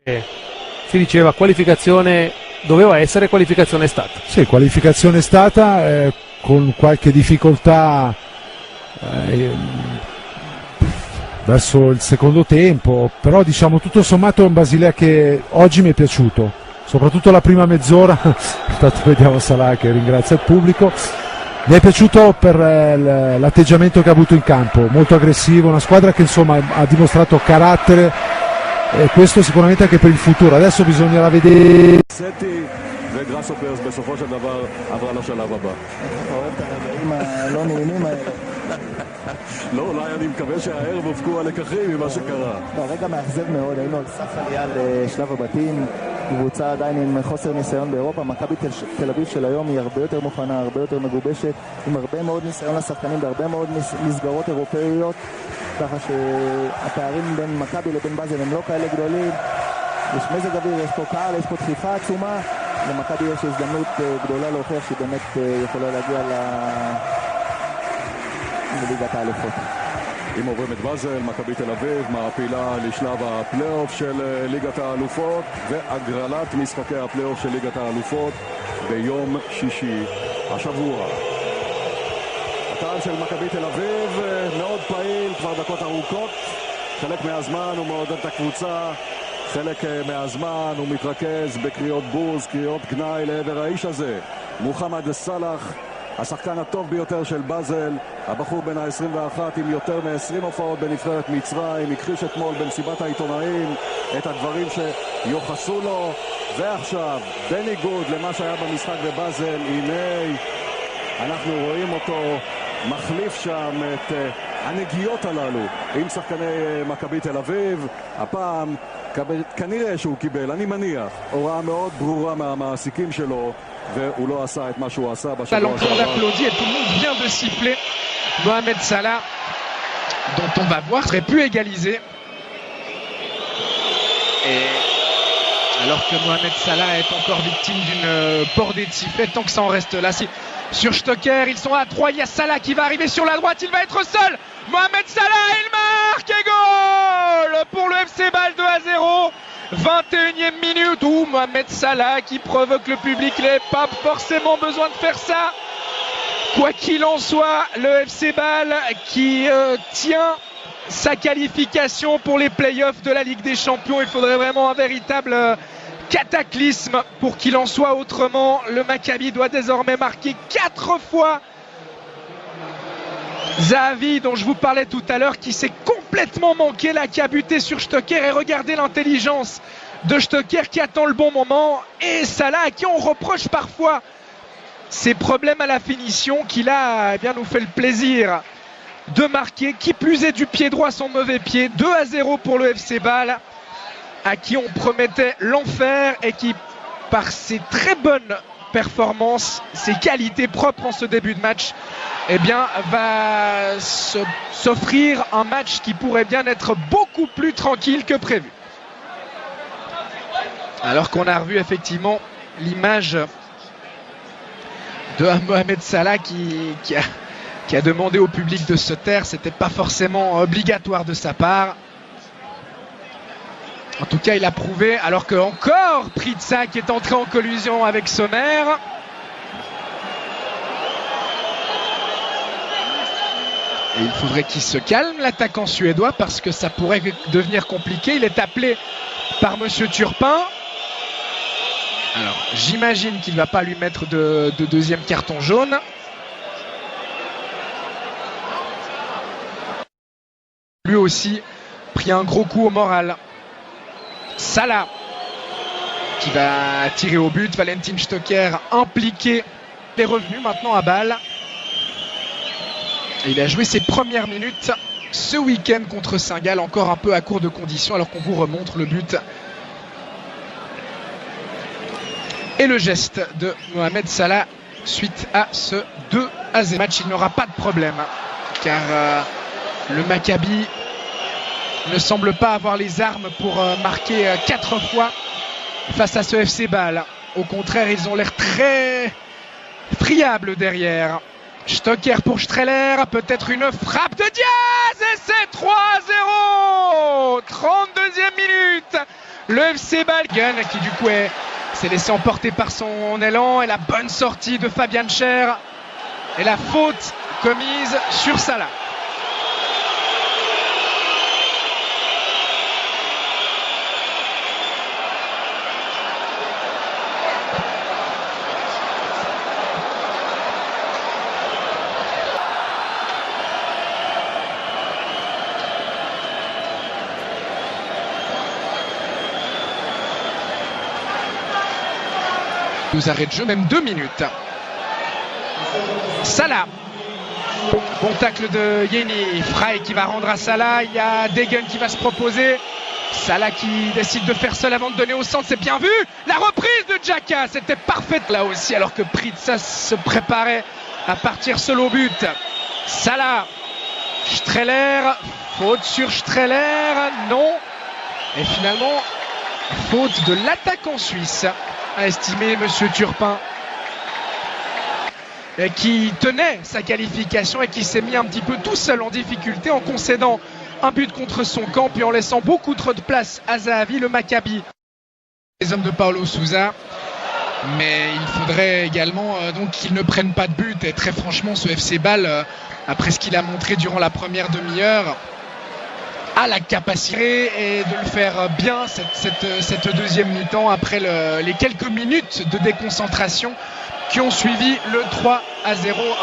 Si diceva qualificazione, doveva essere, qualificazione è stata. Sì, qualificazione è stata, con qualche difficoltà verso il secondo tempo, però diciamo tutto sommato è un Basilea che oggi mi è piaciuto, soprattutto la prima mezz'ora. Intanto vediamo Salah che ringrazia il pubblico. Mi è piaciuto per l'atteggiamento che ha avuto in campo, molto aggressivo, una squadra che insomma ha dimostrato carattere, e questo sicuramente anche per il futuro. Adesso bisognerà vedere. וגראסהופרס בסופו של דבר עברה לשלב הבא. אתה אוהב את הרגעים הלא נעימים האלה. לא, אולי אני מקווה שהערב הופקו הלקחים ממה שקרה. רגע מאכזב מאוד, היינו על סף עלייה לשלב הבתים, קבוצה עדיין עם חוסר ניסיון באירופה. מכבי תל אביב של היום היא הרבה יותר מוכנה, הרבה יותר מגובשת, עם הרבה מאוד ניסיון לשחקנים בהרבה מאוד מסגרות אירופאיות, ככה שהפערים בין מכבי לבין באזל הם לא כאלה גדולים. יש מזג אוויר, יש פה קהל, יש פה דחיפה עצומה. למכבי יש הזדמנות גדולה להוכיח שהיא באמת יכולה להגיע לליגת האלופות. אם עוברים את באזל, מכבי תל אביב מעפילה לשלב הפלייאוף של ליגת האלופות והגרלת משחקי הפלייאוף של ליגת האלופות ביום שישי השבוע. הקהל של מכבי תל אביב מאוד פעיל כבר דקות ארוכות, חלק מהזמן הוא מעודד את הקבוצה, חלק מהזמן הוא מתרכז בקריאות בוז, קריאות גנאי לעבר האיש הזה, מוחמד סלאח, השחקן הטוב ביותר של באזל, הבחור בן ה-21 עם יותר מ-20 הופעות בנבחרת מצרים, הכחיש אתמול במסיבת העיתונאים את הדברים שיוחסו לו, ועכשיו בניגוד למה שהיה במשחק בבאזל, הנה אנחנו רואים אותו מחליף שם את הנגיעות הללו עם שחקני מכבי תל אביב. הפעם כנראה שהוא קיבל, אני מניח, הוראה מאוד ברורה מהמעסיקים שלו, והוא לא עשה את מה שהוא עשה בשבוע שעבר. L'entrée d'applaudit et tout le monde vient de siffler. Mohamed Salah, dont on va voir, serait pu égaliser. Et alors que Mohamed Salah est encore victime d'une bordée de sifflets, tant que ça en reste là. Sur Stocker, ils sont à 3, il y a Salah qui va arriver sur la droite, il va être seul. Mohamed Salah, il marque et goal pour le FC Bâle 2-0. 21e minute où Mohamed Salah qui provoque le public, il n'avait pas forcément besoin de faire ça. Quoi qu'il en soit, le FC Bâle qui tient sa qualification pour les playoffs de la Ligue des Champions. Il faudrait vraiment un véritable cataclysme pour qu'il en soit autrement. Le Maccabi doit désormais marquer 4 fois. Zahavi, dont je vous parlais tout à l'heure, qui s'est complètement manqué là, qui a buté sur Stocker, et regardez l'intelligence de Stocker qui attend le bon moment, et Salah à qui on reproche parfois ses problèmes à la finition, qui là bien nous fait le plaisir de marquer, qui plus est du pied droit son mauvais pied. 2-0 pour le FC Bâle, à qui on promettait l'enfer et qui, par ses très bonnes performances, ses qualités propres en ce début de match, eh bien, va s'offrir un match qui pourrait bien être beaucoup plus tranquille que prévu. Alors qu'on a revu effectivement l'image de Mohamed Salah qui a demandé au public de se taire, c'était pas forcément obligatoire de sa part. En tout cas, il a prouvé, alors que encore Pritsa qui est entré en collision avec Sommer. Et il faudrait qu'il se calme, l'attaquant suédois, parce que ça pourrait devenir compliqué. Il est appelé par Monsieur Turpin. Alors, j'imagine qu'il ne va pas lui mettre de deuxième carton jaune. Lui aussi pris un gros coup au moral. Salah qui va tirer au but. Valentin Stocker impliqué. Il est revenu maintenant à Bâle. Et il a joué ses premières minutes ce week-end contre Saint-Gall, encore un peu à court de conditions, alors qu'on vous remontre le but et le geste de Mohamed Salah suite à ce 2-0 match. Il n'aura pas de problème car le Maccabi ne semble pas avoir les armes pour marquer 4 fois face à ce FC Bâle. Au contraire, ils ont l'air très friables derrière. Stocker pour Streller, peut-être une frappe de Diaz et c'est 3-0. 32e minute. Le FC Bâle qui du coup s'est laissé emporter par son élan et la bonne sortie de Fabian Schär et la faute commise sur Salah. Nous arrêt de jeu, même 2 minutes. Salah. Bon tacle de Yeni. Frey qui va rendre à Salah. Il y a Degen qui va se proposer. Salah qui décide de faire seul avant de donner au centre. C'est bien vu. La reprise de Xhaka. C'était parfaite là aussi alors que Pritsa se préparait à partir seul au but. Salah. Streller. Faute sur Streller. Non. Et finalement, faute de l'attaquant suisse, a estimé Monsieur Turpin, qui tenait sa qualification et qui s'est mis un petit peu tout seul en difficulté en concédant un but contre son camp puis en laissant beaucoup trop de place à Zahavi, le Maccabi. Les hommes de Paulo Sousa, mais il faudrait également donc qu'ils ne prennent pas de but. Et très franchement, ce FC Bâle, après ce qu'il a montré durant la première demi-heure, a la capacité et de le faire bien cette deuxième mi-temps après les quelques minutes de déconcentration qui ont suivi le 3-0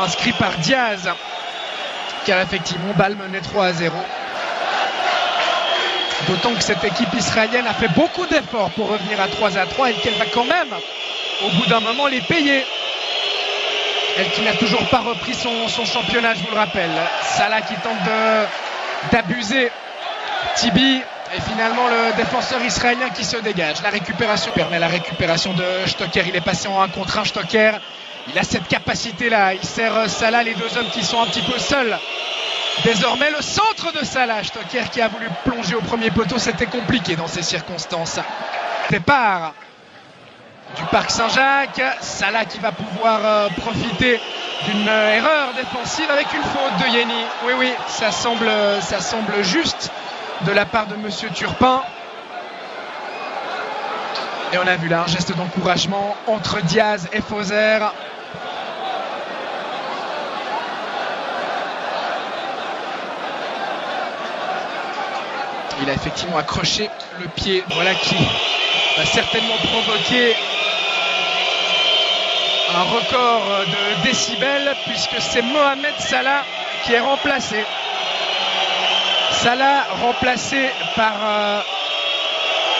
inscrit par Diaz, car effectivement Bâle menait 3-0. D'autant que cette équipe israélienne a fait beaucoup d'efforts pour revenir à 3-3 et qu'elle va quand même au bout d'un moment les payer. Elle qui n'a toujours pas repris son championnat, je vous le rappelle. Salah qui tente d'abuser Tibi et finalement le défenseur israélien qui se dégage. La récupération permet la récupération de Stocker. Il est passé en 1 contre 1. Stocker, il a cette capacité là. Il sert Salah, les deux hommes qui sont un petit peu seuls. Désormais le centre de Salah. Stocker qui a voulu plonger au premier poteau. C'était compliqué dans ces circonstances. Départ du Parc Saint-Jacques. Salah qui va pouvoir profiter d'une erreur défensive avec une faute de Yeni. Oui, ça semble juste de la part de Monsieur Turpin. Et on a vu là un geste d'encouragement entre Diaz et Fauser. Il a effectivement accroché le pied, voilà qui va certainement provoquer un record de décibels puisque c'est Mohamed Salah qui est remplacé. Salah remplacé par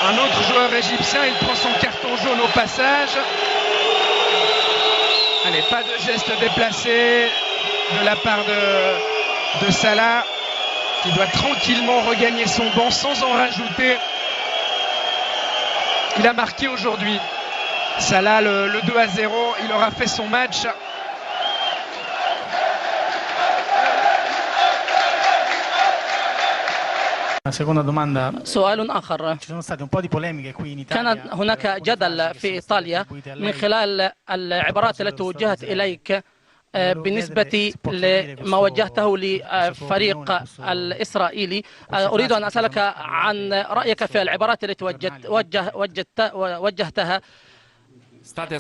un autre joueur égyptien. Il prend son carton jaune au passage. Allez, pas de geste déplacé de la part de Salah, qui doit tranquillement regagner son banc sans en rajouter. Il a marqué aujourd'hui. Salah, le 2-0, il aura fait son match. Seconda domanda. سؤال آخر. Ci sono state un po' di polemiche qui in كان Italia. هناك جدل في إيطاليا من خلال العبارات التي وجهت إليك بالنسبة لما وجهته لفريق الإسرائيلي. أريد أن أسألك عن رأيك في العبارات التي وجهتها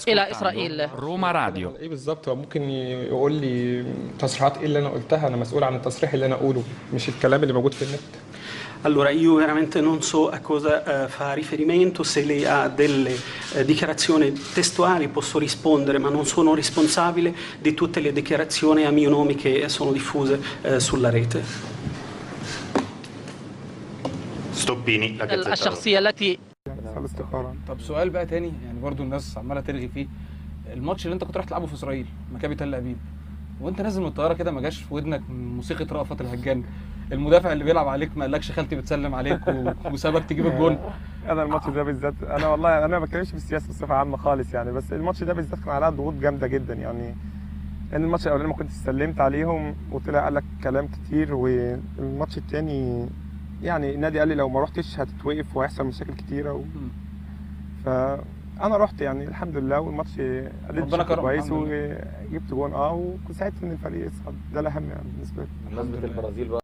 إلى إسرائيل. روما راديو. ايه بالظبط؟ هو ممكن يقول لي تصريحات ايه اللي انا قلتها؟ انا مسؤول عن التصريح اللي انا اقوله مش الكلام اللي موجود في النت. Allora, io veramente non so a cosa fa riferimento, se lei ha delle dichiarazioni testuali posso rispondere, ma non sono responsabile di tutte le dichiarazioni a mio nome che sono diffuse sulla rete. ستوبيني لا جت الشخصية التي طب سؤال بقى تاني، يعني برضو الناس عماله ترغي فيه. الماتش اللي انت كنت رايح تلعبه في اسرائيل، مكابي تل ابيب، وانت نازل من الطياره كده ما جاش في ودنك موسيقى رأفت الهجان؟ المدافع اللي بيلعب عليك ما قالكش خالتي بتسلم عليك وسابك تجيب الجون؟ انا الماتش ده بالذات، انا والله انا ما بتكلمش في السياسه بصفه عامه خالص يعني، بس الماتش ده بالذات كان عليها ضغوط جامده جدا يعني. لان الماتش الاولاني ما كنتش سلمت عليهم وطلع قال لك كلام كتير، والماتش الثاني يعني النادي قال لي لو ما رحتش هتتوقف وهيحصل مشاكل كتيره فانا رحت يعني الحمد لله، والماتش اديت كويس وجبت جون وساعدت ان الفريق يصعد. ده الاهم يعني بالنسبه لي. بمناسبه البرازيل بقى